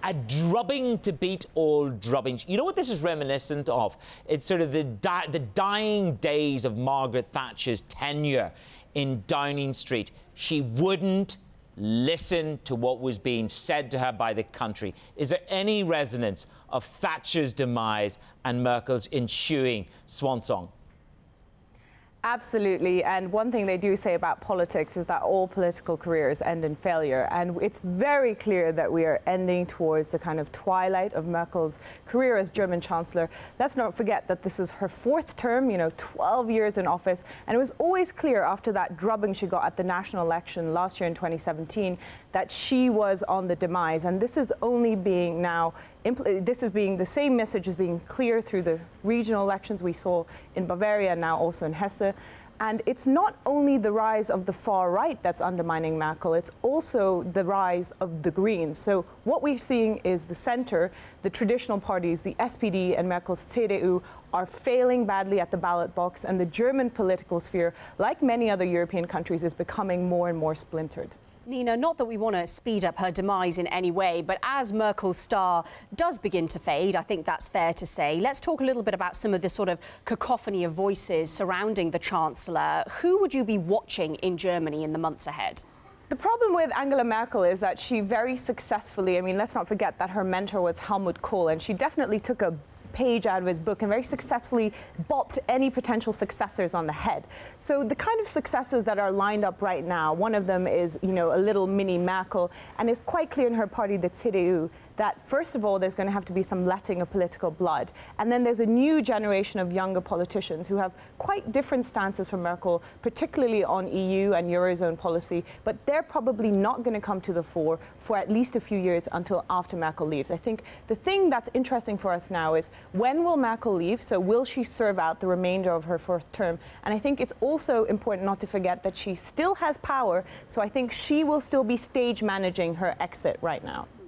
a drubbing to beat all drubbings. You know what this is reminiscent of? It's sort of the dying days of Margaret Thatcher's tenure in Downing Street. She wouldn't listen to what was being said to her by the country. Is there any resonance of Thatcher's demise and Merkel's ensuing swan song? Absolutely. And one thing they do say about politics is that all political careers end in failure. And it's very clear that we are ending towards the kind of twilight of Merkel's career as German Chancellor. Let's not forget that this is her fourth term, 12 years in office. And it was always clear after that drubbing she got at the national election last year in 2017 that she was on the demise. And this is only being now the same message is being clear through the regional elections we saw in Bavaria and now also in Hesse. And it's not only the rise of the far right that's undermining Merkel, it's also the rise of the Greens. So what we're seeing is the center, the traditional parties, the SPD and Merkel's CDU, are failing badly at the ballot box, and the German political sphere, like many other European countries, is becoming more and more splintered. Nina, not that we want to speed up her demise in any way, but as Merkel's star does begin to fade, I think that's fair to say. Let's talk a little bit about some of the sort of cacophony of voices surrounding the Chancellor. Who would you be watching in Germany in the months ahead? The problem with Angela Merkel is that she very successfully, let's not forget that her mentor was Helmut Kohl, and she definitely took a page out of his book and very successfully bopped any potential successors on the head. So the kind of successors that are lined up right now, one of them is, a little mini Merkel, and it's quite clear in her party, the CDU, that first of all, there's going to have to be some letting of political blood. And then there's a new generation of younger politicians who have quite different stances from Merkel, particularly on EU and Eurozone policy, but they're probably not going to come to the fore for at least a few years until after Merkel leaves. I think the thing that's interesting for us now is when will Merkel leave? So will she serve out the remainder of her fourth term? And I think it's also important not to forget that she still has power, so I think she will still be stage managing her exit right now.